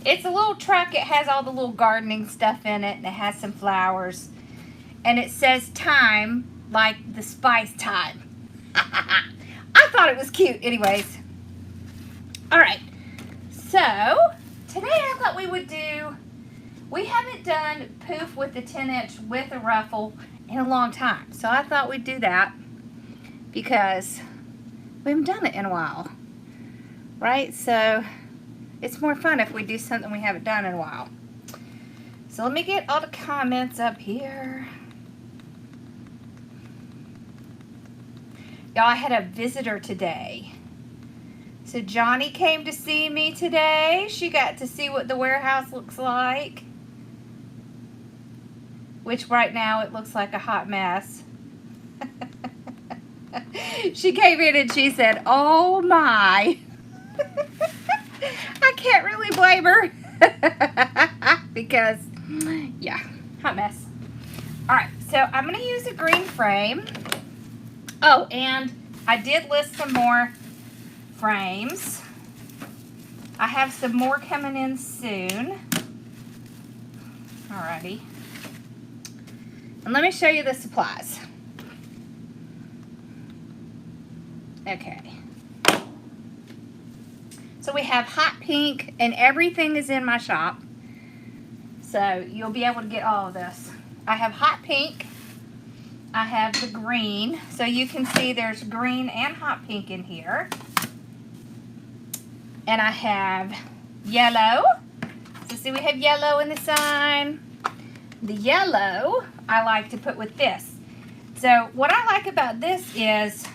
It's a little truck. It has all the little gardening stuff in it, and it has some flowers. And it says thyme, like the spice thyme. I thought it was cute. Anyways. Alright. So, today I thought we would do... We haven't done poof with the 10-inch with a ruffle in a long time. So I thought we'd do that because we haven't done it in a while. Right? So it's more fun if we do something we haven't done in a while. So let me get all the comments up here. Y'all, I had a visitor today. So Johnny came to see me today. She got to see what the warehouse looks like. Which right now it looks like a hot mess. She came in and she said, "Oh my." I can't really blame her. Because, yeah, hot mess. Alright, so I'm going to use a green frame. Oh, and I did list some more frames. I have some more coming in soon. Alrighty. And let me show you the supplies. Okay. So we have hot pink, and everything is in my shop. So you'll be able to get all of this. I have hot pink. I have the green. So you can see there's green and hot pink in here. And I have yellow. So see, we have yellow in the sign. The yellow I like to put with this. So what I like about this is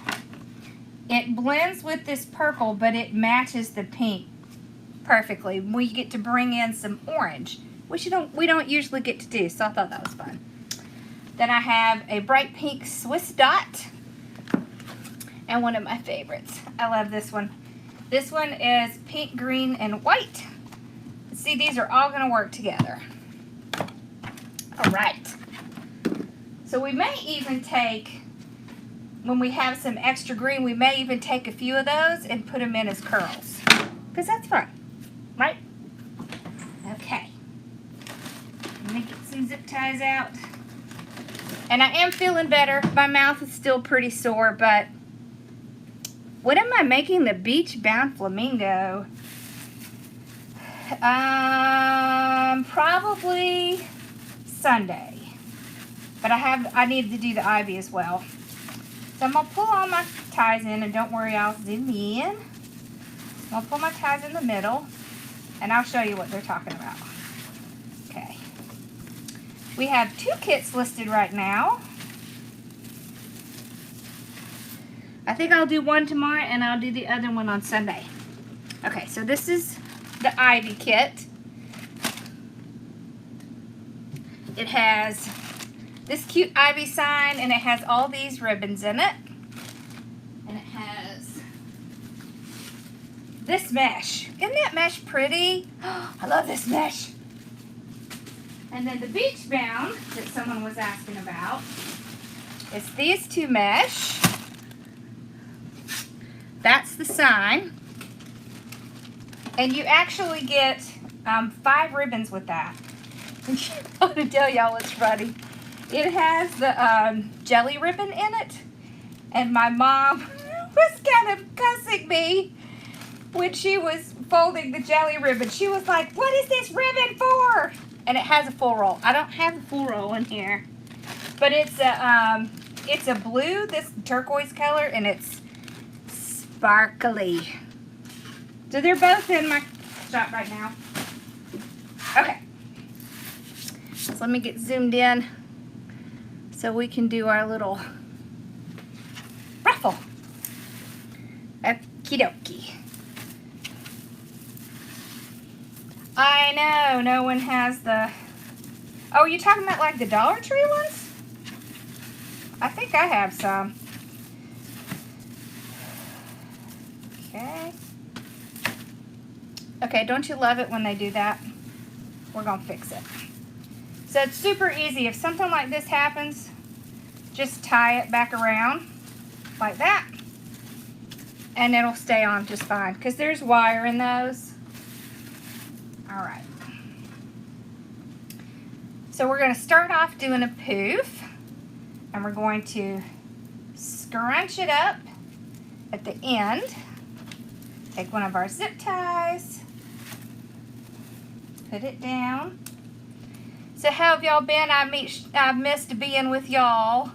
it blends with this purple, but it matches the pink perfectly. We get to bring in some orange, which we don't usually get to do, so I thought that was fun. Then I have a bright pink Swiss dot, and one of my favorites. I love this one. This one is pink, green, and white. See, these are all going to work together. All right. So we may even take, when we have some extra green, we may even take a few of those and put them in as curls. Because that's fun, right? Okay. Let me get some zip ties out. And I am feeling better. My mouth is still pretty sore, but when am I making the beach bound flamingo? Probably Sunday. But I need to do the ivy as well. So I'm going to pull all my ties in, and don't worry, I'll zoom in. I'll pull my ties in the middle, and I'll show you what they're talking about. Okay. We have 2 kits listed right now. I think I'll do one tomorrow, and I'll do the other one on Sunday. Okay, so this is the ivy kit. It has this cute ivy sign, and it has all these ribbons in it. And it has this mesh. Isn't that mesh pretty? I love this mesh. And then the beach bound that someone was asking about is these 2 mesh. That's the sign. And you actually get 5 ribbons with that. And I want to tell y'all what's funny. It has the jelly ribbon in it. And my mom was kind of cussing me when she was folding the jelly ribbon. She was like, "What is this ribbon for?" And it has a full roll. I don't have a full roll in here. But it's a blue, this turquoise color, and it's sparkly. So they're both in my shop right now. Okay. So let me get zoomed in so we can do our little ruffle. Okie dokie. I know, no one has the... Oh, are you talking about like the Dollar Tree ones? I think I have some. Okay. Okay, don't you love it when they do that? We're going to fix it. So it's super easy. If something like this happens, just tie it back around like that. And it'll stay on just fine. Because there's wire in those. All right. So we're going to start off doing a poof, and we're going to scrunch it up at the end. Take one of our zip ties, put it down. So how have y'all been? I missed being with y'all.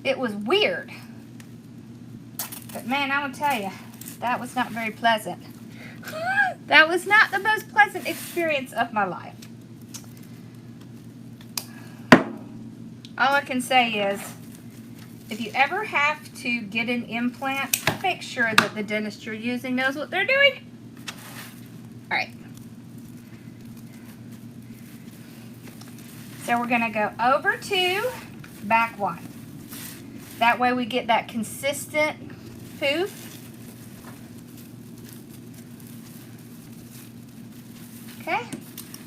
It was weird. But man, I will tell you, that was not very pleasant. That was not the most pleasant experience of my life. All I can say is, if you ever have to get an implant, make sure that the dentist you're using knows what they're doing. All right. So we're going to go over 2, back 1. That way we get that consistent poof. Okay,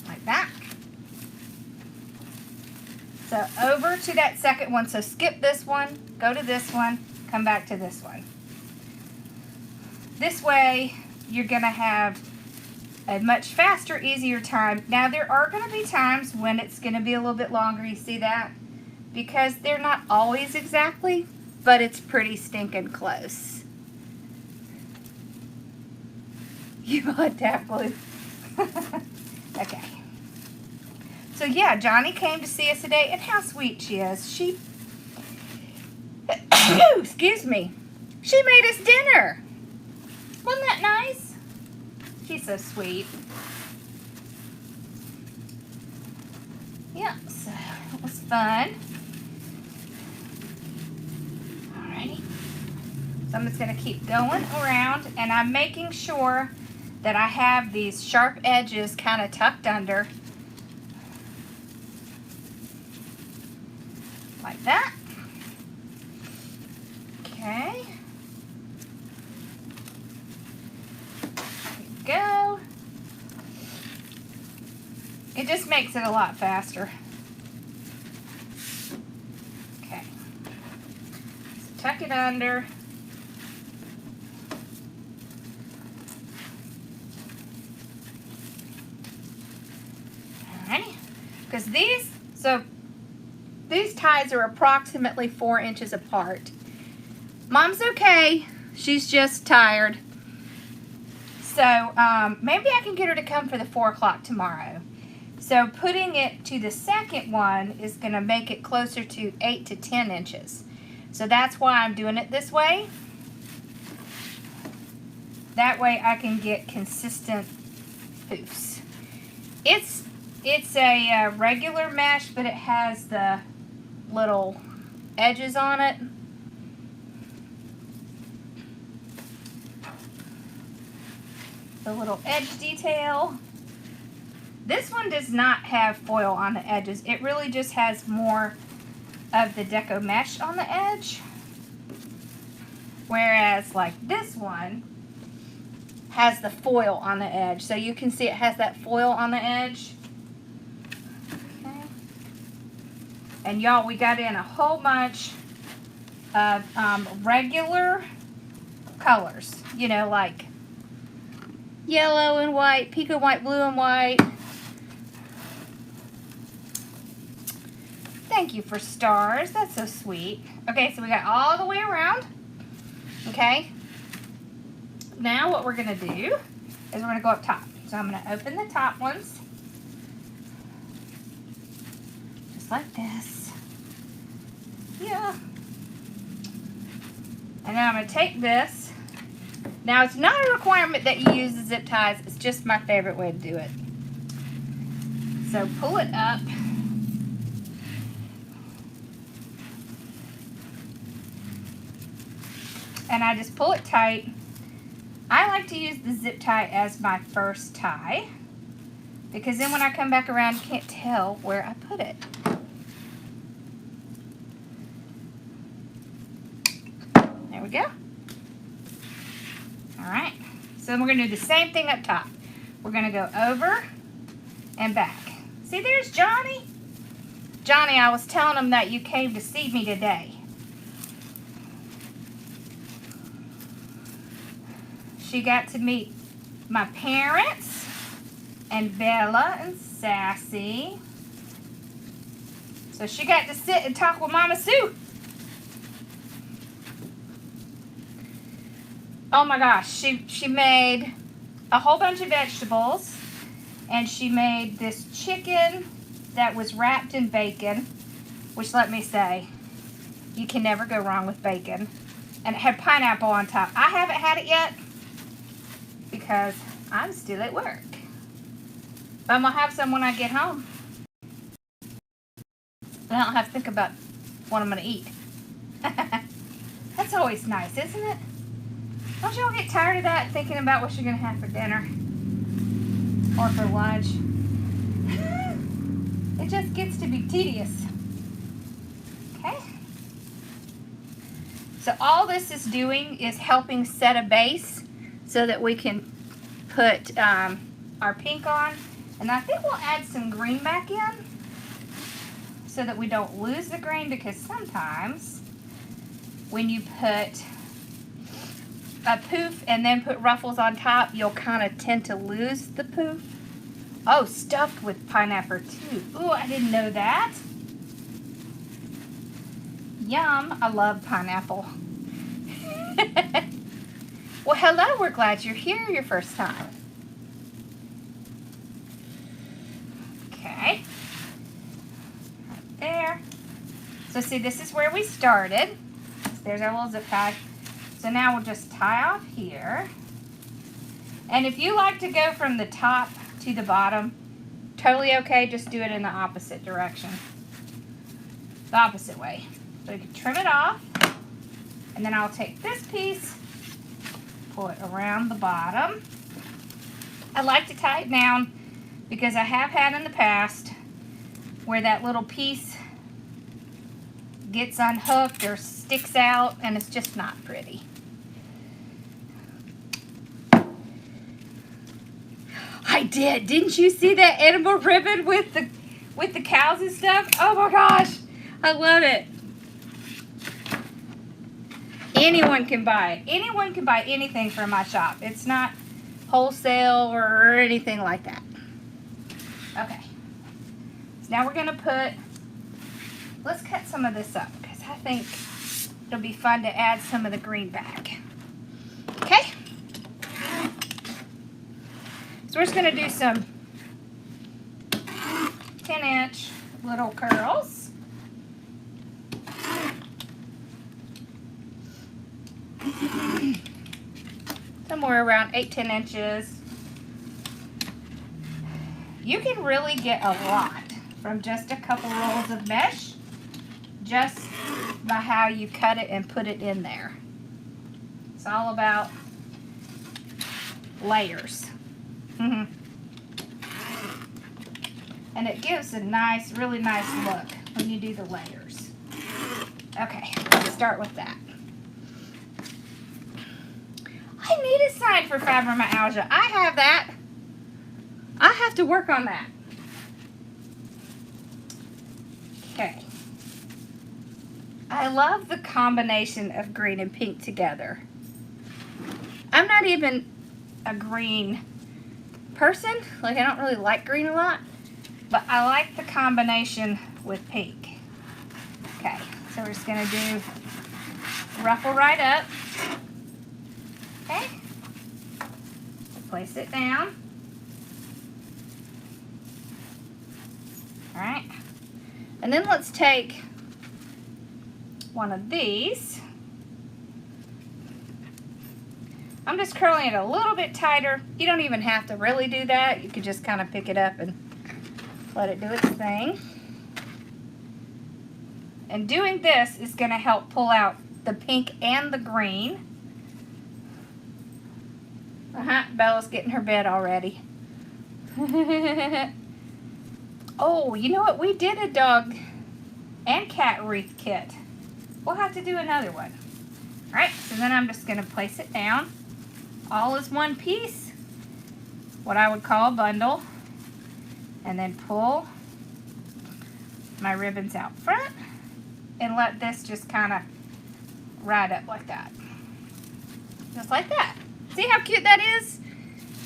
like that. So over to that second one. So skip this one, go to this one, come back to this one. This way you're going to have a much faster, easier time. Now there are going to be times when it's going to be a little bit longer. You see that? Because they're not always exactly, but it's pretty stinking close. You want that blue? Okay. So yeah, Johnny came to see us today, and how sweet she is. She, excuse me, she made us dinner. Wasn't that nice? She's so sweet. Yeah, so it was fun. Alrighty. So I'm just going to keep going around, and I'm making sure that I have these sharp edges kind of tucked under. Like that. Okay. There we go. It just makes it a lot faster. Okay. So tuck it under. Alrighty. Because these ties are approximately 4 inches apart. Mom's okay. She's just tired. So maybe I can get her to come for the 4 o'clock tomorrow. So putting it to the second one is going to make it closer to 8 to 10 inches. So that's why I'm doing it this way. That way I can get consistent poofs. It's a regular mesh, but it has the little edges on it. The little edge detail. This one does not have foil on the edges. It really just has more of the deco mesh on the edge. Whereas like this one has the foil on the edge. So you can see it has that foil on the edge. Okay. And y'all, we got in a whole bunch of regular colors. You know, like yellow and white, pico white, blue and white. Thank you for stars. That's so sweet. Okay, so we got all the way around. Okay. Now what we're going to do is we're going to go up top. So I'm going to open the top ones. Just like this. Yeah. And then I'm going to take this. Now it's not a requirement that you use the zip ties. It's just my favorite way to do it. So pull it up. And I just pull it tight. I like to use the zip tie as my first tie, because then when I come back around, you can't tell where I put it. There we go. All right. So we're going to do the same thing up top. We're going to go over and back. See, there's Johnny. Johnny, I was telling him that you came to see me today. She got to meet my parents and Bella and Sassy. So she got to sit and talk with Mama Sue. Oh my gosh, she made a whole bunch of vegetables, and she made this chicken that was wrapped in bacon, which, let me say, you can never go wrong with bacon. And it had pineapple on top. I haven't had it yet because I'm still at work. But I'm going to have some when I get home. And I don't have to think about what I'm going to eat. That's always nice, isn't it? Don't y'all get tired of that, thinking about what you're going to have for dinner or for lunch? It just gets to be tedious. Okay. So all this is doing is helping set a base so that we can put our pink on. And I think we'll add some green back in so that we don't lose the green, because sometimes when you put a poof and then put ruffles on top, you'll kind of tend to lose the poof. Oh, stuffed with pineapple too. Ooh, I didn't know that. Yum, I love pineapple. Well, hello, we're glad you're here your first time. Okay. Right there. So see, this is where we started. There's our little zip tie. So now we'll just tie off here. And if you like to go from the top to the bottom, totally okay, just do it in the opposite direction. The opposite way. So you can trim it off. And then I'll take this piece, pull it around the bottom. I like to tie it down because I have had in the past where that little piece gets unhooked or sticks out, and it's just not pretty. I did. Didn't you see that edible ribbon with the cows and stuff? Oh my gosh, I love it. Anyone can buy it. Anyone can buy anything from my shop. It's not wholesale or anything like that. Okay. So now we're gonna let's cut some of this up because I think it'll be fun to add some of the green back. Okay. So we're just going to do some 10-inch little curls. Somewhere around 8-10 inches. You can really get a lot from just a couple rolls of mesh, just by how you cut it and put it in there. It's all about layers. And it gives a nice, really nice look when you do the layers. Okay, let's start with that. I need a sign for fibromyalgia. I have that. I have to work on that. Okay. I love the combination of green and pink together. I'm not even a green person. Like, I don't really like green a lot, but I like the combination with pink. Okay, so we're just gonna do ruffle right up. Okay, place it down. All right, and then let's take one of these. I'm just curling it a little bit tighter. You don't even have to really do that. You could just kind of pick it up and let it do its thing. And doing this is going to help pull out the pink and the green. Bella's getting her bed already. Oh, you know what? We did a dog and cat wreath kit. We'll have to do another one. All right, so then I'm just going to place it down. All is one piece, what I would call a bundle, and then pull my ribbons out front and let this just kind of ride up like that. Just like that. See how cute that is?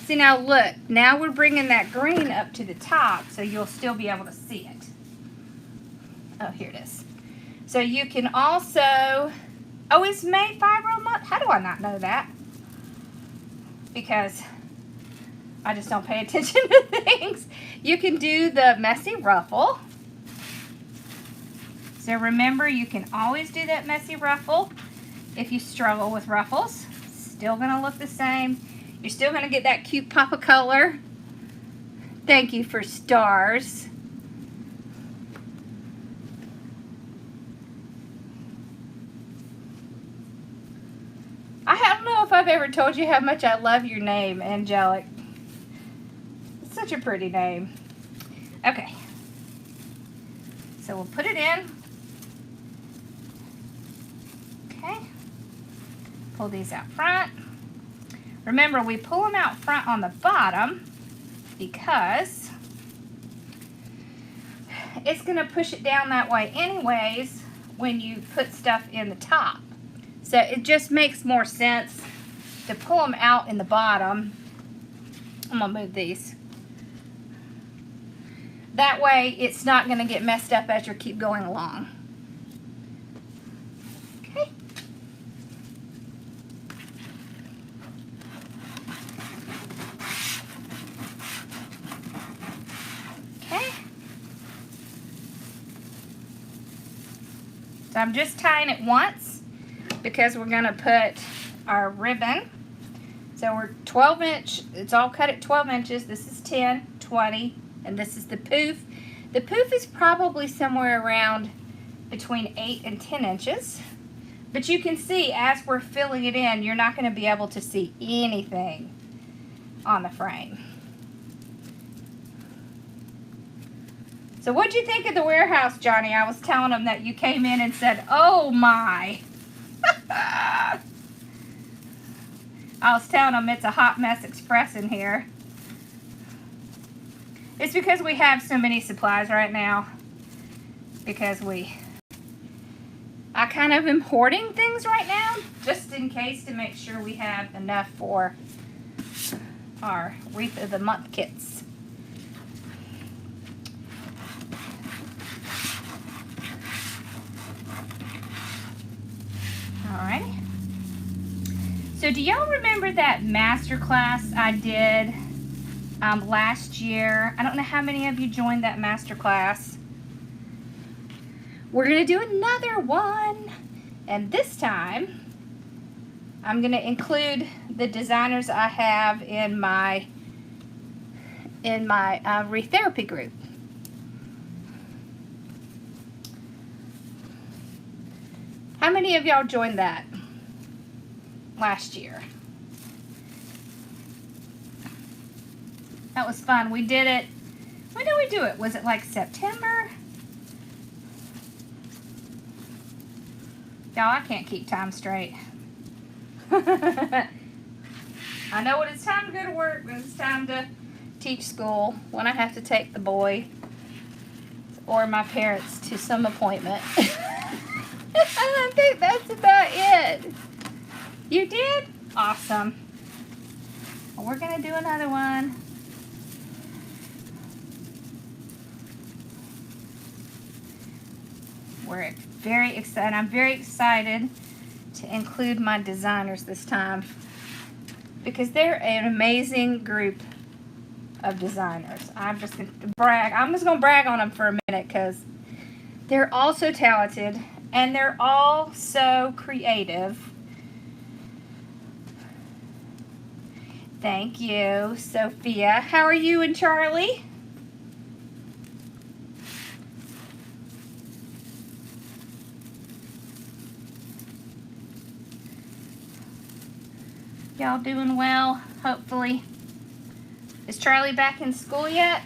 See, now look, now we're bringing that green up to the top so you'll still be able to see it. Oh, here it is. So you can also, oh, it's May 5-year-old month? How do I not know that? Because I just don't pay attention to things. You can do the messy ruffle. So remember, you can always do that messy ruffle if you struggle with ruffles. Still gonna look the same. You're still gonna get that cute pop of color. Thank you for stars. I don't know if I've ever told you how much I love your name, Angelic. It's such a pretty name. Okay. So we'll put it in. Okay. Pull these out front. Remember, we pull them out front on the bottom because it's going to push it down that way anyways when you put stuff in the top. So it just makes more sense to pull them out in the bottom. I'm going to move these. That way it's not going to get messed up as you keep going along. Okay. Okay. So I'm just tying it once, because we're going to put our ribbon. So we're 12 inch, it's all cut at 12 inches. This is 10, 20, and this is the poof. The poof is probably somewhere around between 8 and 10 inches. But you can see as we're filling it in, you're not going to be able to see anything on the frame. So what'd you think of the warehouse, Johnny? I was telling them that you came in and said, oh my. I was telling them it's a hot mess express in here. It's because we have so many supplies right now. Because I kind of am hoarding things right now, just in case, to make sure we have enough for our Wreath of the Month kits. Alrighty. So do y'all remember that master class I did last year? I don't know how many of you joined that master class. We're going to do another one. And this time, I'm going to include the designers I have in my Wreath therapy group. How many of y'all joined that last year? That was fun. We did it. When did we do it? Was it like September? Y'all, I can't keep time straight. I know when it's time to go to work, when it's time to teach school, when I have to take the boy or my parents to some appointment. I think that's about it. You did? Awesome. Well, we're going to do another one. We're very excited. I'm very excited to include my designers this time because they're an amazing group of designers. I'm just going to brag. I'm just going to brag on them for a minute because they're all so talented and they're all so creative. Thank you, Sophia. How are you and Charlie? Y'all doing well, hopefully. Is Charlie back in school yet?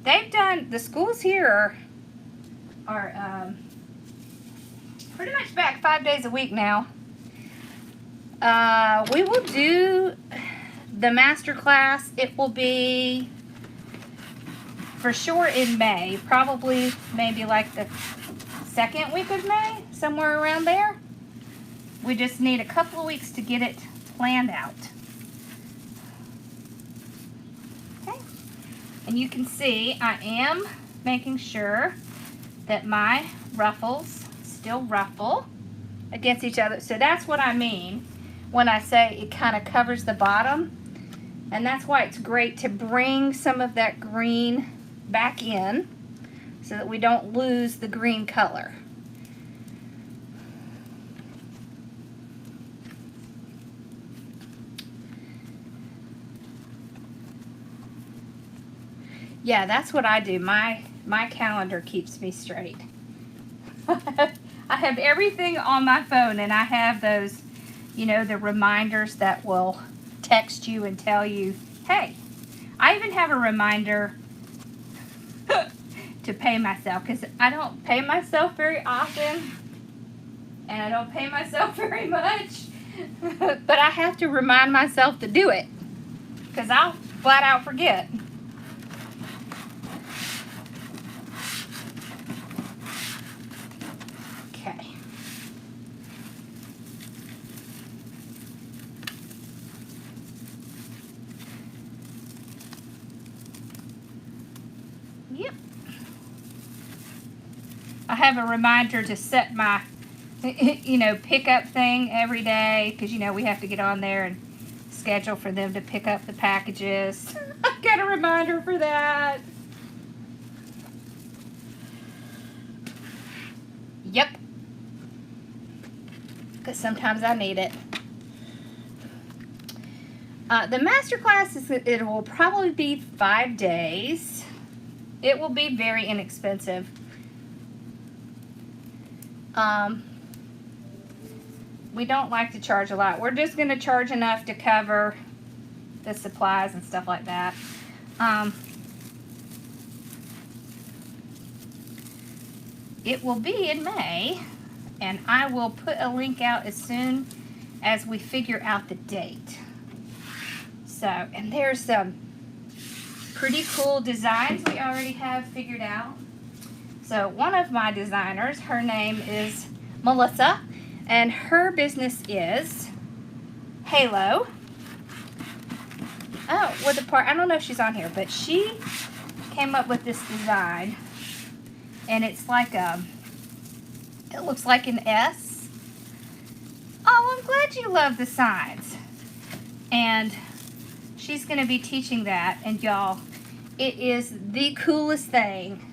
They've done, the schools here are pretty much back 5 days a week now. We will do the master class. It will be for sure in May, probably maybe like the second week of May, somewhere around there. We just need a couple of weeks to get it planned out. And you can see I am making sure that my ruffles still ruffle against each other. So that's what I mean when I say it kind of covers the bottom. And that's why it's great to bring some of that green back in so that we don't lose the green color. Yeah, that's what I do. My calendar keeps me straight. I have everything on my phone, and I have those, you know, the reminders that will text you and tell you, hey. I even have a reminder to pay myself, because I don't pay myself very often, and I don't pay myself very much, but I have to remind myself to do it, because I'll flat out forget. Okay. Yep. I have a reminder to set my, you know, pickup thing every day, because, you know, we have to get on there and schedule for them to pick up the packages. I got a reminder for that. Yep. Because sometimes I need it. The masterclass it will probably be 5 days. It will be very inexpensive. We don't like to charge a lot. We're just going to charge enough to cover the supplies and stuff like that. It will be in May, and I will put a link out as soon as we figure out the date. So, and there's some pretty cool designs we already have figured out. So one of my designers, her name is Melissa, and her business is Halo. Oh, with the part, I don't know if she's on here, but she came up with this design, and it's like it looks like an S. Oh, I'm glad you love the signs. And she's going to be teaching that, and y'all, it is the coolest thing.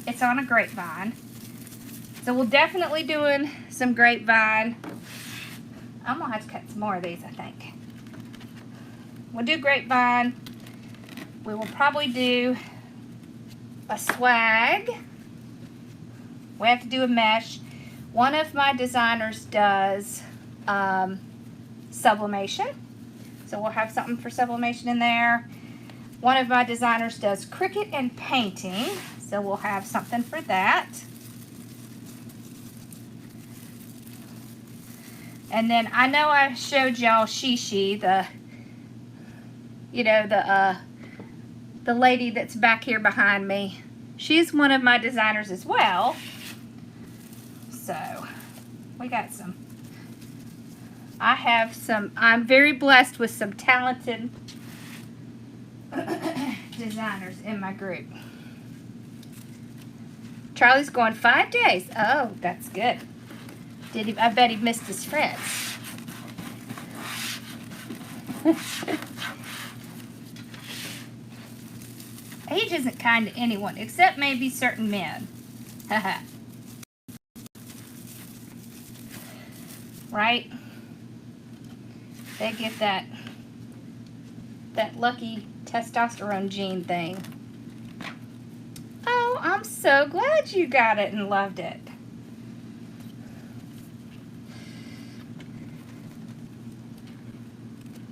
It's on a grapevine. So we'll definitely doing some grapevine. I'm going to have to cut some more of these, I think. We'll do grapevine. We will probably do a swag. We have to do a mesh. One of my designers does sublimation. So we'll have something for sublimation in there. One of my designers does Cricut and painting. So we'll have something for that. And then I know I showed y'all Shishi, the, you know, the lady that's back here behind me. She's one of my designers as well. So we got some. I have some, I'm very blessed with some talented designers in my group. Charlie's going 5 days. Oh, that's good. Did he? I bet he missed his friends. Age isn't kind to anyone, except maybe certain men. Haha. Right? They get that lucky testosterone gene thing. Oh, I'm so glad you got it and loved it.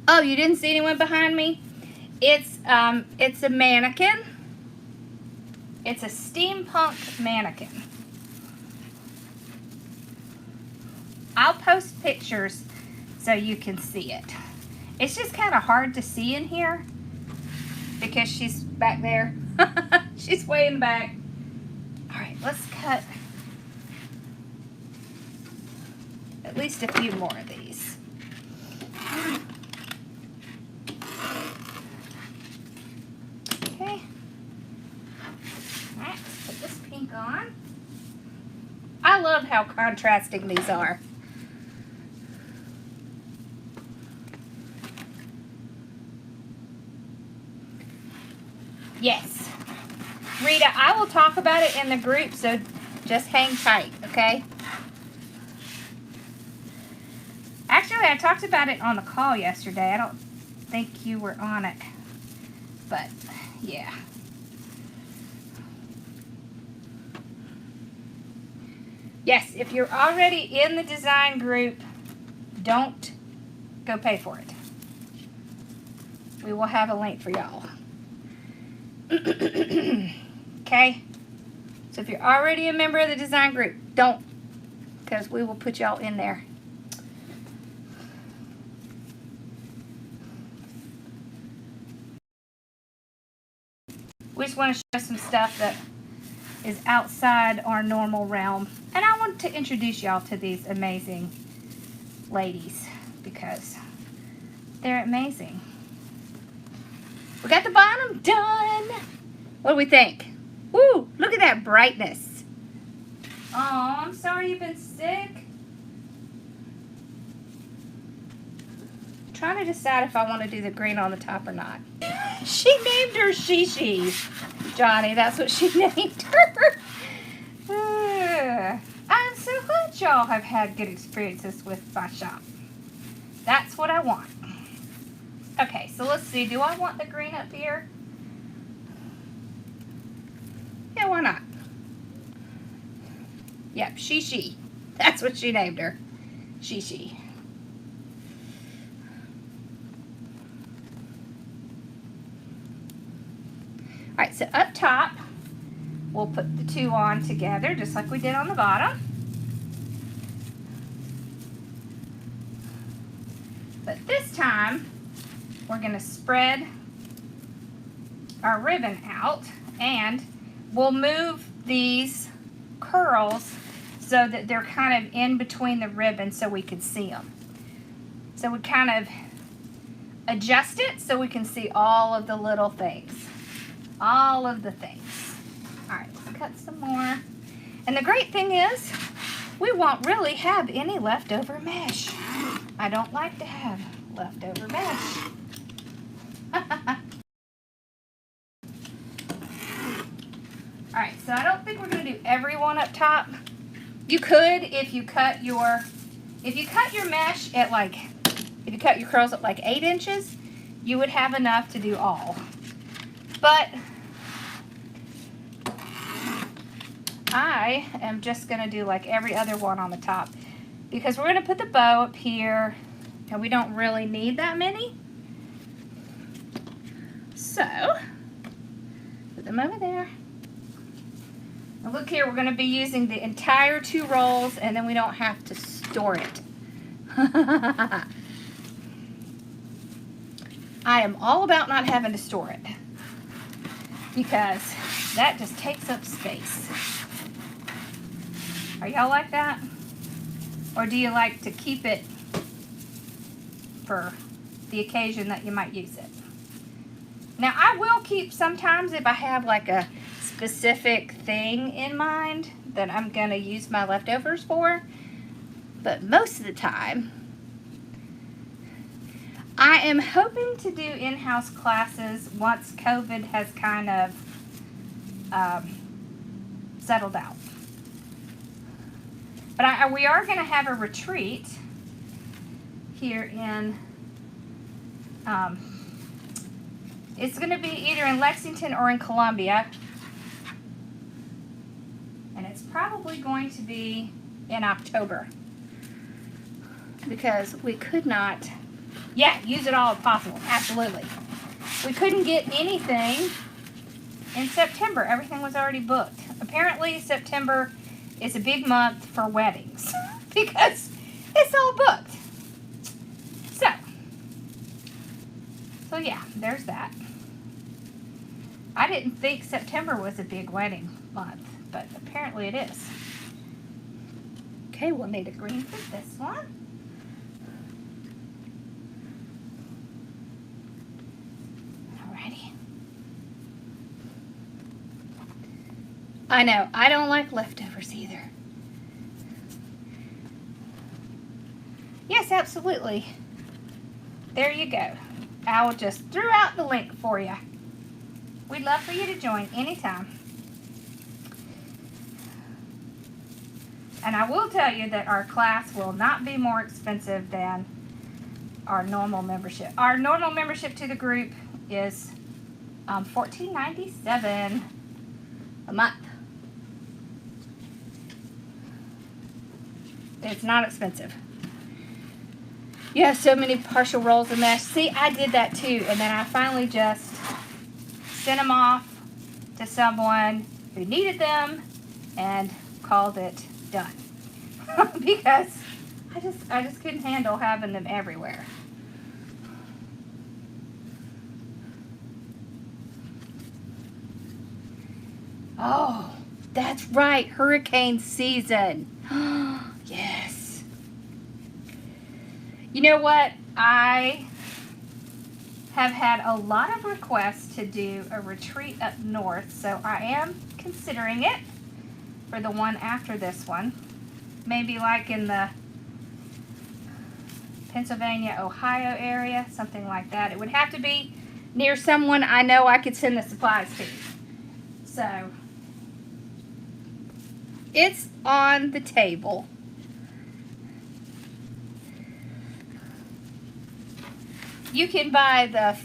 Oh, you didn't see anyone behind me? It's a mannequin. It's a steampunk mannequin. I'll post pictures so you can see it. It's just kind of hard to see in here because she's back there. She's way in the back. All right, let's cut at least a few more of these. Okay. pink on. I love how contrasting these are. Yes. Rita, I will talk about it in the group, so just hang tight, okay? Actually, I talked about it on the call yesterday. I don't think you were on it, but yeah. Yes, if you're already in the design group, don't go pay for it. We will have a link for y'all. Okay? So if you're already a member of the design group, don't, because we will put y'all in there. We just want to show some stuff that is outside our normal realm. And I want to introduce y'all to these amazing ladies because they're amazing. We got the bottom done. What do we think? Woo, look at that brightness. Oh, I'm sorry you've been sick. I'm trying to decide if I want to do the green on the top or not. She named her Shishi. Johnny, that's what she named her. I'm so glad y'all have had good experiences with my shop. That's what I want. Okay, so let's see. Do I want the green up here? Yeah, why not? Yep, Shishi. That's what she named her. Shishi. Alright, so up top, we'll put the two on together just like we did on the bottom. But this time, we're going to spread our ribbon out and we'll move these curls so that they're kind of in between the ribbon so we can see them. So we kind of adjust it so we can see all of the little things. All of the things. Alright, let's cut some more. And the great thing is, we won't really have any leftover mesh. I don't like to have leftover mesh. Alright, so I don't think we're going to do every one up top. You could if you cut your mesh at like, if you cut your curls at like 8 inches, you would have enough to do all. But I am just going to do like every other one on the top because we're going to put the bow up here and we don't really need that many. So, put them over there. Now look here, we're going to be using the entire 2 rolls and then we don't have to store it. I am all about not having to store it because that just takes up space. Are y'all like that? Or do you like to keep it for the occasion that you might use it? Now I will keep sometimes if I have like a specific thing in mind that I'm going to use my leftovers for. But most of the time, I am hoping to do in-house classes once COVID has kind of settled out. But we are going to have a retreat here in, it's going to be either in Lexington or in Columbia. And it's probably going to be in October. Because we could not, yeah, use it all if possible, absolutely. We couldn't get anything in September. Everything was already booked. Apparently September is a big month for weddings because it's all booked. So yeah, there's that. I didn't think September was a big wedding month, but apparently it is. Okay, we'll need a green for this one. Alrighty. I know, I don't like leftovers either. Yes, absolutely. There you go. I'll just throw out the link for you. We'd love for you to join anytime. And I will tell you that our class will not be more expensive than our normal membership. Our normal membership to the group is $14.97 a month. It's not expensive. You have so many partial rolls of mesh. See, I did that too, and then I finally just sent them off to someone who needed them and called it done. Because I just couldn't handle having them everywhere. Oh, that's right, hurricane season. Yes. You know what? I have had a lot of requests to do a retreat up north, so I am considering it for the one after this one. Maybe like in the Pennsylvania, Ohio area, something like that. It would have to be near someone I know I could send the supplies to. So, it's on the table. You can buy the,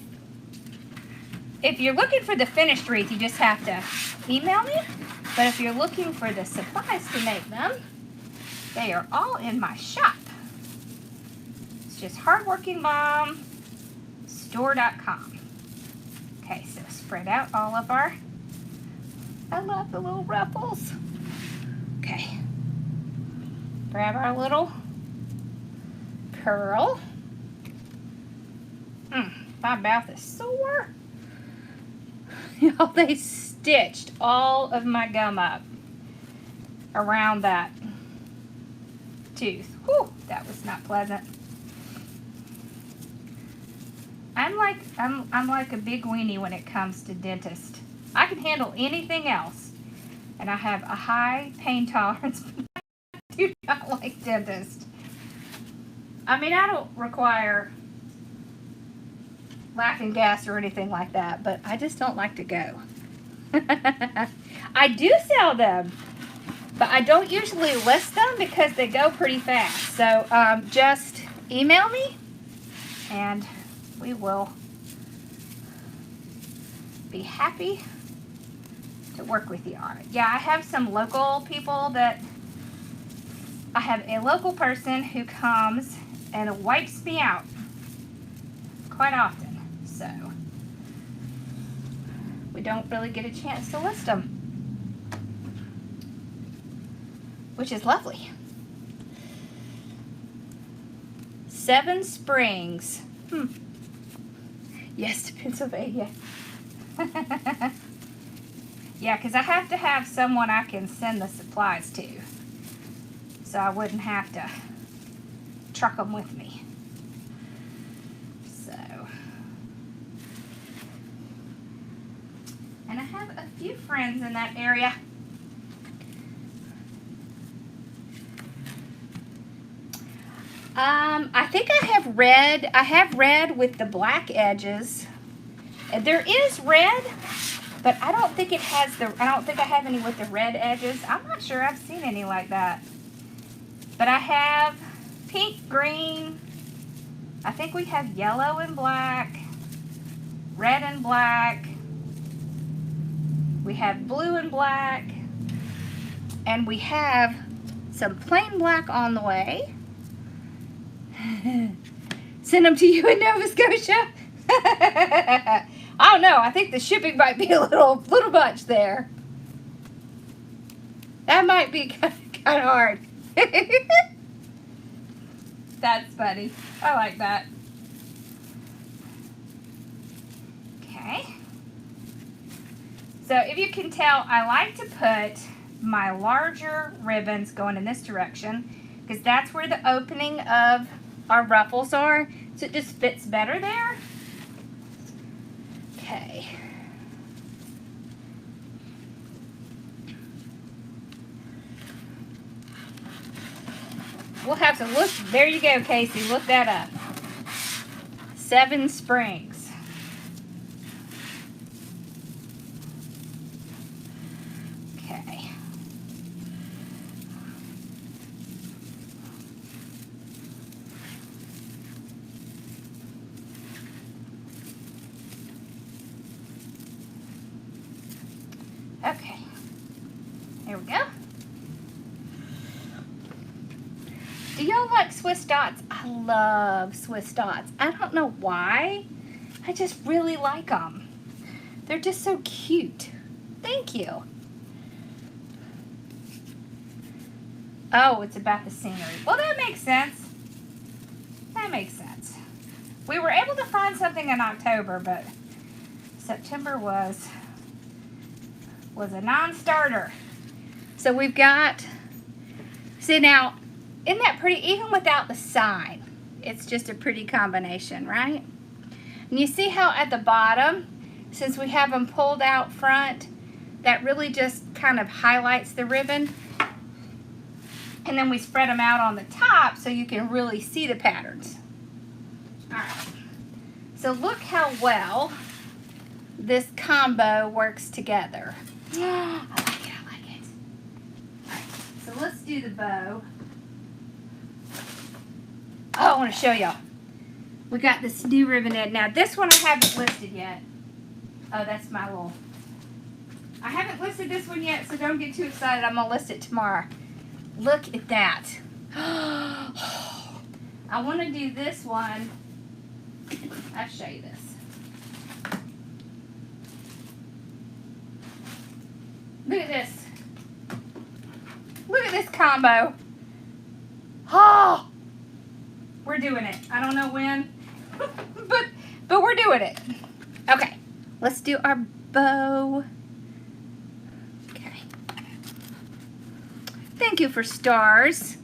if you're looking for the finished wreath, you just have to email me. But if you're looking for the supplies to make them, they are all in my shop. It's just hardworkingmomstore.com. Okay, so spread out all of our, I love the little ruffles. Okay, grab our little curl. My mouth is sore. Y'all, they stitched all of my gum up around that tooth. Whew, that was not pleasant. I'm like a big weenie when it comes to dentist. I can handle anything else, and I have a high pain tolerance, but I do not like dentist. I mean, I don't require laughing gas or anything like that, but I just don't like to go. I do sell them, but I don't usually list them because they go pretty fast. So just email me and we will be happy to work with you on it. Yeah, I have some local people that, I have a local person who comes and wipes me out quite often. So we don't really get a chance to list them, which is lovely. 7 Springs. Yes, to Pennsylvania. Yeah, because I have to have someone I can send the supplies to, so I wouldn't have to truck them with me. And I have a few friends in that area. I think I have red. I have red with the black edges. There is red, but I don't think it has the, I don't think I have any with the red edges. I'm not sure I've seen any like that. But I have pink, green. I think we have yellow and black, red and black. We have blue and black, and we have some plain black on the way. Send them to you in Nova Scotia. I don't know. I think the shipping might be a little much there. That might be kind of hard. That's funny. I like that. Okay. So if you can tell, I like to put my larger ribbons going in this direction because that's where the opening of our ruffles are. So it just fits better there. Okay. We'll have to look. There you go, Casey. Look that up. 7 Springs. Okay. Okay. There we go. Do y'all like Swiss dots? I love Swiss dots. I don't know why. I just really like them. They're just so cute. Thank you. Oh, it's about the scenery. Well, that makes sense. That makes sense. We were able to find something in October, but September was a non-starter. So we've got, see now, isn't that pretty? Even without the sign, it's just a pretty combination, right? And you see how at the bottom, since we have them pulled out front, that really just kind of highlights the ribbon. And then we spread them out on the top so you can really see the patterns. All right. So look how well this combo works together. I like it, I like it. All right, so let's do the bow. Oh, I want to show y'all. We got this new ribbon in. Now, this one I haven't listed yet. Oh, that's my little... I haven't listed this one yet, so don't get too excited. I'm going to list it tomorrow. Look at that. I want to do this one. I'll show you this. Look at this. Look at this combo. Oh! We're doing it. I don't know when, but we're doing it. Okay, let's do our bow. Okay. Thank you for stars.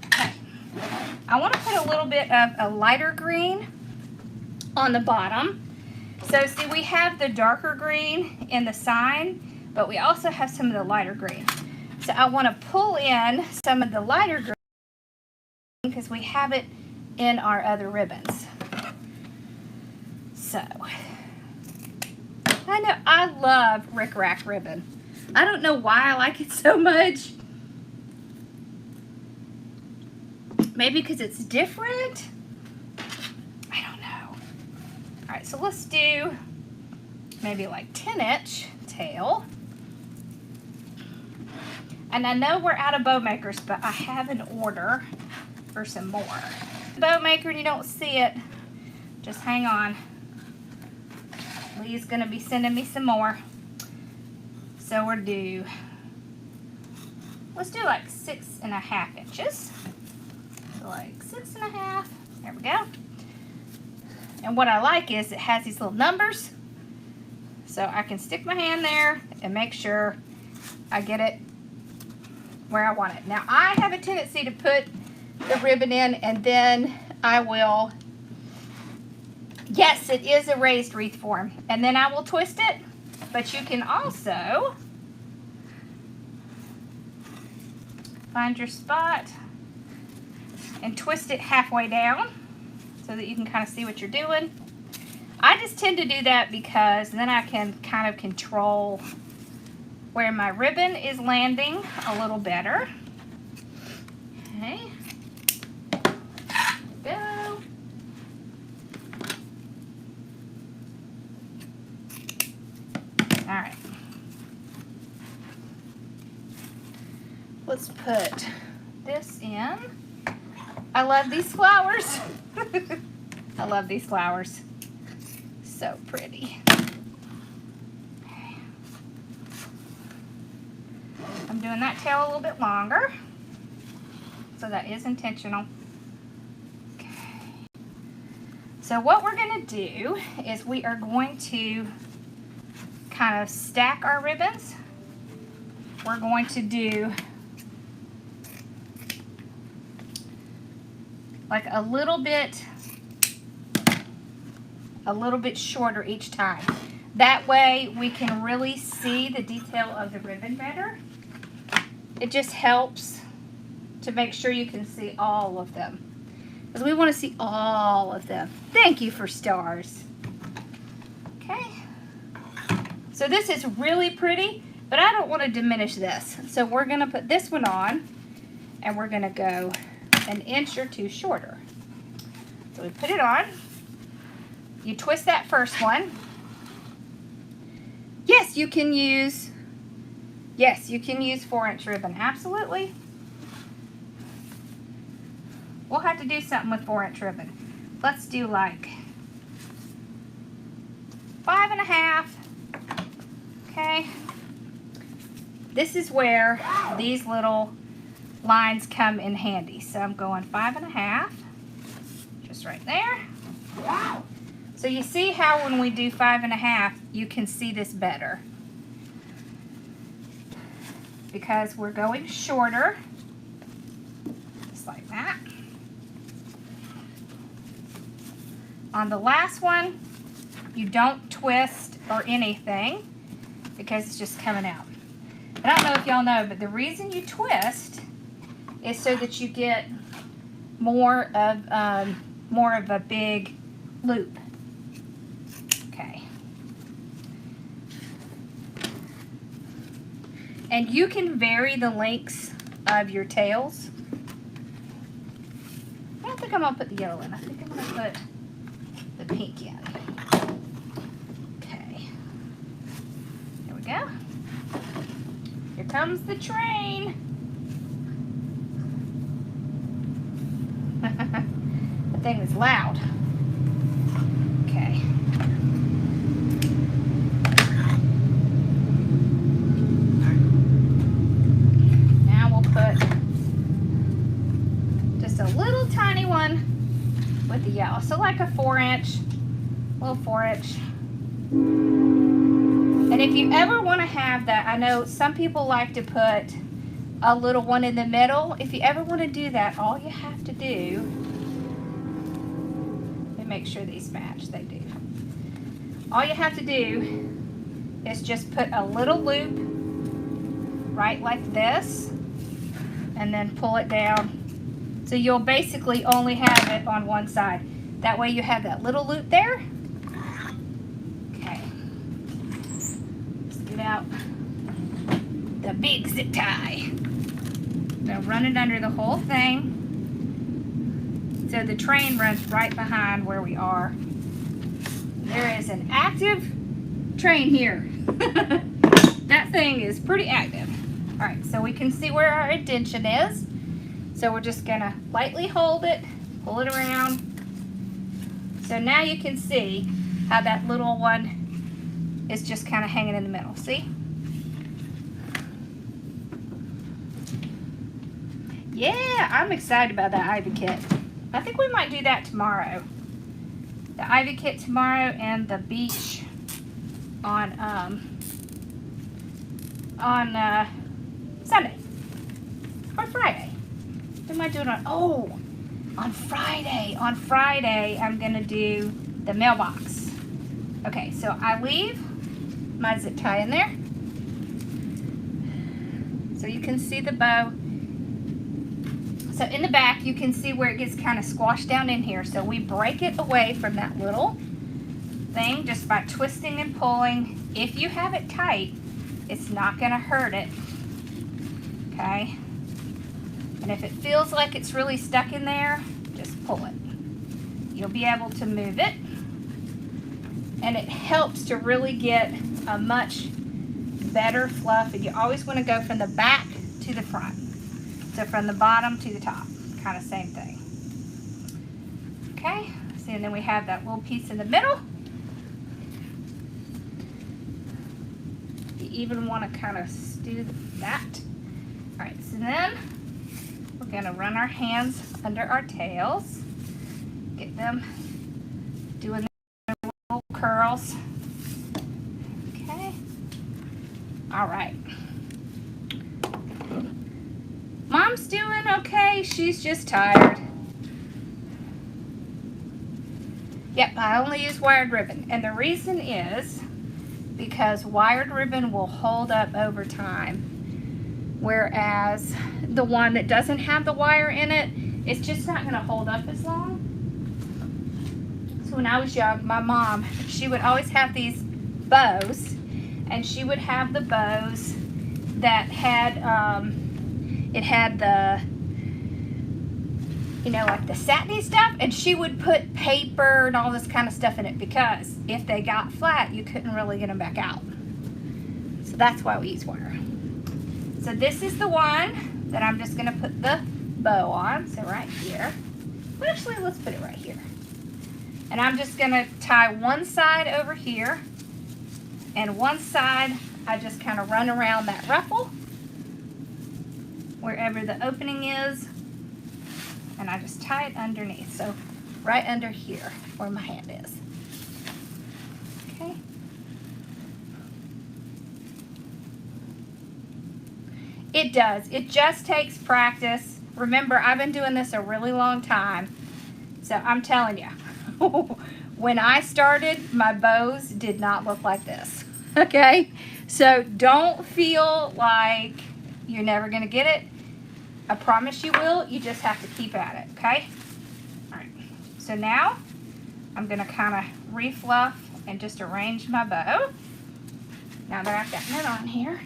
Okay. I want to put a little bit of a lighter green on the bottom. So see, we have the darker green in the sign, but we also have some of the lighter green. So I want to pull in some of the lighter green because we have it in our other ribbons. So, I know I love Rick Rack ribbon. I don't know why I like it so much. Maybe because it's different? I don't know. Alright, so let's do maybe like 10-inch tail. And I know we're out of bow makers, but I have an order for some more. Bow maker, and you don't see it, just hang on. Lee's gonna be sending me some more. So we're due, let's do like 6.5 inches. So like 6.5, there we go. And what I like is it has these little numbers, so I can stick my hand there and make sure I get it where I want it. Now I have a tendency to put the ribbon in and then I will, yes, it is a raised wreath form, and then I will twist it, but you can also find your spot and twist it halfway down so that you can kind of see what you're doing. I just tend to do that because then I can kind of control where my ribbon is landing a little better. Okay. Go. All right. Let's put this in. I love these flowers. I love these flowers. So pretty. Okay. I'm doing that tail a little bit longer. So that is intentional. Okay. So what we're going to do is we are going to kind of stack our ribbons. We're going to do like a little bit shorter each time. That way we can really see the detail of the ribbon better. It just helps to make sure you can see all of them, because we want to see all of them. Thank you for stars. Okay, so this is really pretty, but I don't want to diminish this. So we're going to put this one on, and we're going to go an inch or two shorter. So we put it on. You twist that first one. Yes, you can use 4-inch ribbon, absolutely. We'll have to do something with 4-inch ribbon. Let's do like 5.5. Okay. This is where these little lines come in handy. So I'm going 5.5, just right there. Wow. So you see how when we do 5.5, you can see this better, because we're going shorter, just like that. On the last one, you don't twist or anything, because it's just coming out. I don't know if y'all know, but the reason you twist is so that you get more of a big loop. Okay. And you can vary the lengths of your tails. I don't think I'm gonna put the yellow in. I think I'm gonna put the pink in. Okay. There we go. Here comes the train. The thing is loud. Okay. Now we'll put just a little tiny one with the yellow. So like a 4-inch, little 4-inch. And if you ever want to have that, I know some people like to put a little one in the middle. If you ever want to do that, all you have to do, let me make sure these match, they do. All you have to do is just put a little loop right like this, and then pull it down. So you'll basically only have it on one side. That way you have that little loop there. Okay. Let's get out the big zip tie. So run it under the whole thing. So the train runs right behind where we are. There is an active train here. That thing is pretty active. All right, so we can see where our indentation is. So we're just gonna lightly hold it, pull it around. So now you can see how that little one is just kind of hanging in the middle. See? Yeah, I'm excited about that ivy kit. I think we might do that tomorrow. The ivy kit tomorrow and the beach on Sunday or Friday. What am I doing on? Oh, on Friday. On Friday, I'm gonna do the mailbox. Okay, so I leave my zip tie in there, so you can see the bow. So in the back, you can see where it gets kind of squashed down in here. So we break it away from that little thing just by twisting and pulling. If you have it tight, it's not going to hurt it. Okay? And if it feels like it's really stuck in there, just pull it. You'll be able to move it. And it helps to really get a much better fluff. And you always want to go from the back to the front. So from the bottom to the top, kind of same thing. Okay, so and then we have that little piece in the middle. You even want to kind of do that. All right, so then we're gonna run our hands under our tails, get them doing their little curls. Okay, all right. Mom's doing okay. She's just tired. Yep, I only use wired ribbon. And the reason is because wired ribbon will hold up over time. whereas the one that doesn't have the wire in it, it's just not going to hold up as long. So when I was young, my mom, she would always have these bows, and she would have the bows that had, it had the, you know, like the satiny stuff, and she would put paper and all this kind of stuff in it, because if they got flat, you couldn't really get them back out. So that's why we use wire. So this is the one that I'm just gonna put the bow on, so right here. Well, actually, let's put it right here. And I'm just gonna tie one side over here, and one side I just kind of run around that ruffle, wherever the opening is, and I just tie it underneath, so right under here where my hand is. Okay. It does. It just takes practice. Remember, I've been doing this a really long time, so I'm telling you, when I started, my bows did not look like this. Okay? So don't feel like you're never going to get it. I promise you will. You just have to keep at it, okay? All right. So now I'm going to kind of refluff and just arrange my bow. Now that I've got that on here,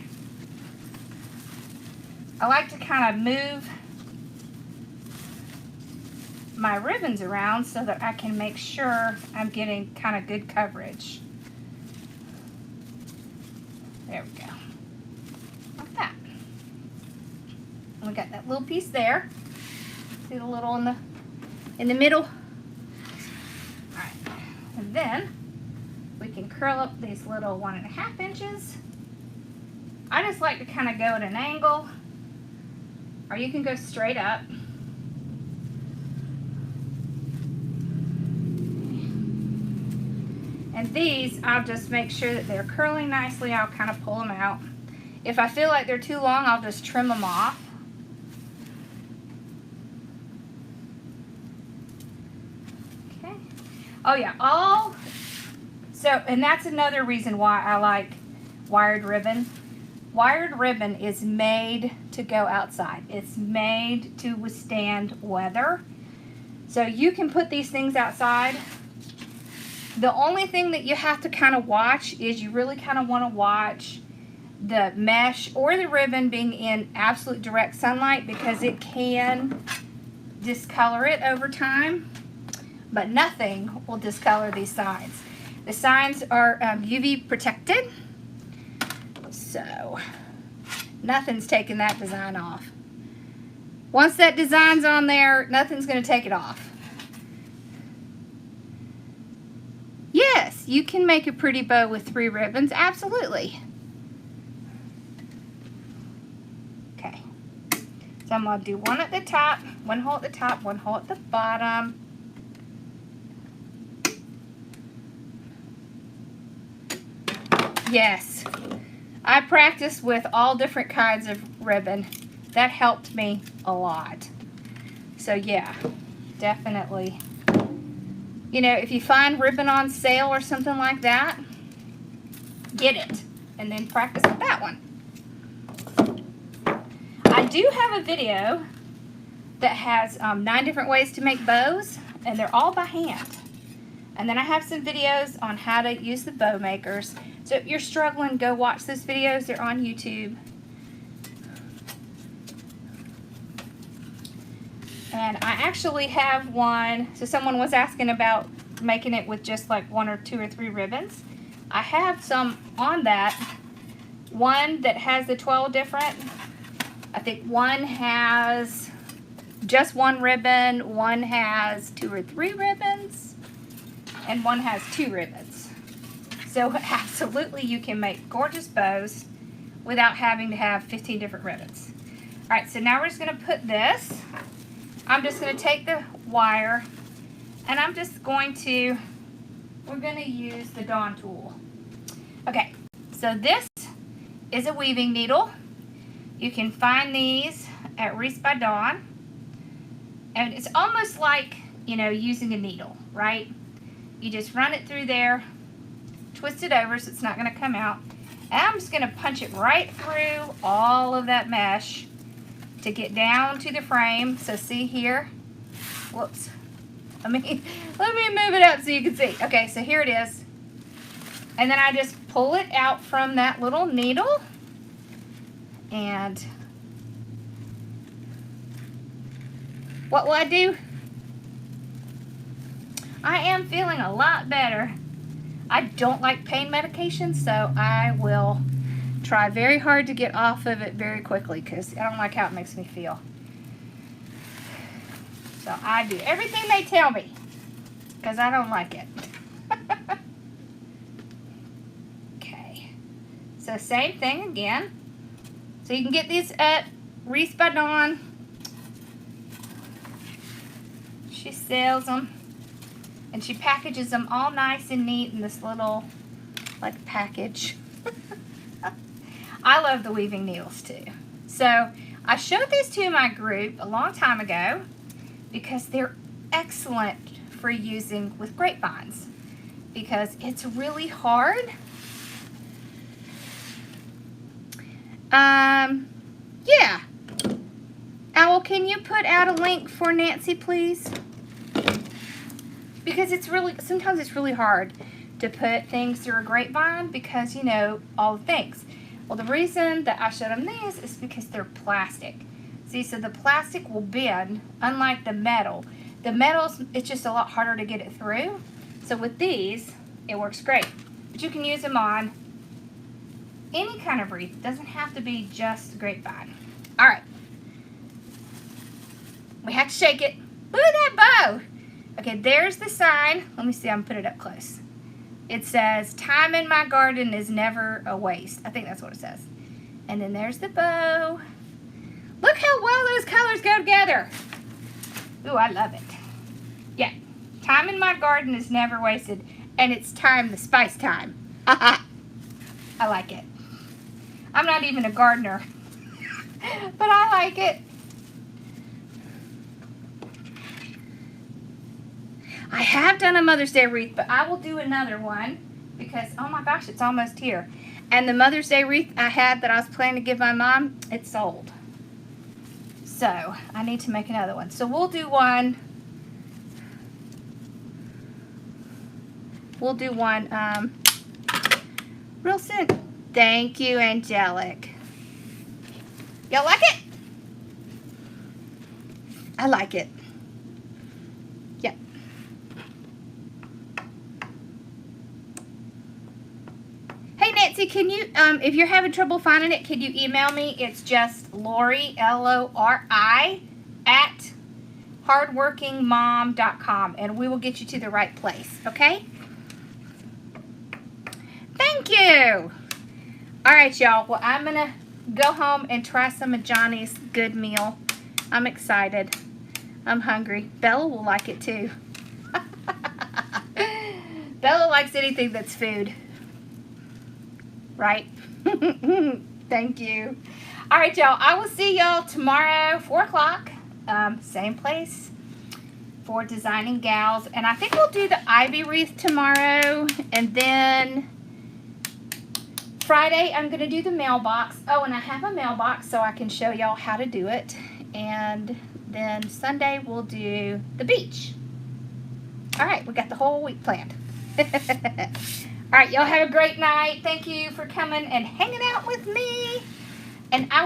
I like to kind of move my ribbons around so that I can make sure I'm getting kind of good coverage. There we go. Like that. And we got that little piece there. See the little in the middle? Alright. And then we can curl up these little 1.5 inches. I just like to kind of go at an angle, or you can go straight up. And these, I'll just make sure that they're curling nicely. I'll kind of pull them out. If I feel like they're too long, I'll just trim them off. Okay. Oh yeah, and that's another reason why I like wired ribbon. Wired ribbon is made to go outside. It's made to withstand weather. So you can put these things outside. The only thing that you have to kind of watch is you really kind of want to watch the mesh or the ribbon being in absolute direct sunlight, because it can discolor it over time, but nothing will discolor these signs. The signs are UV protected, so nothing's taking that design off. Once that design's on there, nothing's going to take it off. Yes, you can make a pretty bow with 3 ribbons, absolutely. Okay, so I'm going to do one at the top, one hole at the top, one hole at the bottom. Yes, I practiced with all different kinds of ribbon. That helped me a lot. So yeah, definitely. You know, if you find ribbon on sale or something like that, get it and then practice with that one. I do have a video that has 9 different ways to make bows, and they're all by hand. And then I have some videos on how to use the bow makers. So if you're struggling, go watch those videos. They're on YouTube. And I actually have one, so someone was asking about making it with just like 1 or 2 or 3 ribbons. I have some on that. One that has the 12 different. I think one has just 1 ribbon, one has 2 or 3 ribbons, and one has 2 ribbons. So absolutely you can make gorgeous bows without having to have 15 different ribbons. All right, so now we're just gonna put this. I'm just going to take the wire, and I'm just going to, we're going to use the Dawn tool. Okay, so this is a weaving needle. You can find these at Wreath by Dawn. And it's almost like, you know, using a needle, right? You just run it through there, twist it over so it's not going to come out, And I'm just going to punch it right through all of that mesh to get down to the frame. So see here. Whoops. Let me move it up so you can see. Okay, so here it is. And then I just pull it out from that little needle. And what will I do? I am feeling a lot better. I don't like pain medication, so I will try very hard to get off of it very quickly because I don't like how it makes me feel. So I do everything they tell me because I don't like it. Okay. So same thing again. So you can get these at Wreath by Dawn. She sells them. And she packages them all nice and neat in this little, like, package. I love the weaving needles, too. So, I showed these to my group a long time ago because they're excellent for using with grapevines. Because it's really hard. Yeah. Owl, can you put out a link for Nancy, please? Because it's really, sometimes it's really hard to put things through a grapevine because, you know, all the things. Well, the reason that I showed them these is because they're plastic. See, so the plastic will bend, unlike the metal. The metals, it's just a lot harder to get it through. So with these, it works great. But you can use them on any kind of wreath. It doesn't have to be just grapevine. All right. We have to shake it. Look at that bow. Okay, there's the sign. Let me see, I'm gonna put it up close. It says, "Time in my garden is never a waste." I think that's what it says. And then there's the bow. Look how well those colors go together. Ooh, I love it. Yeah, time in my garden is never wasted. And it's time, the spice time. I like it. I'm not even a gardener, but I like it. I have done a Mother's Day wreath, but I will do another one because, oh my gosh, it's almost here. And the Mother's Day wreath I had that I was planning to give my mom, it's sold. So, I need to make another one. So, we'll do one. We'll do one real soon. Thank you, Angelic. Y'all like it? I like it. Yep. Hey Nancy, can you, if you're having trouble finding it, can you email me? It's just Lori, L-O-R-I, at hardworkingmom.com, and we will get you to the right place, okay? Thank you. All right, y'all. Well, I'm going to go home and try some of Johnny's good meal. I'm excited. I'm hungry. Bella will like it, too. Bella likes anything that's food. Right? Thank you. All right, y'all. I will see y'all tomorrow, 4 o'clock. Same place for Designing Gals. And I think we'll do the ivy wreath tomorrow. And then Friday, I'm going to do the mailbox. Oh, and I have a mailbox so I can show y'all how to do it. And then Sunday, we'll do the beach. All right, we got the whole week planned. All right, y'all have a great night. Thank you for coming and hanging out with me. And I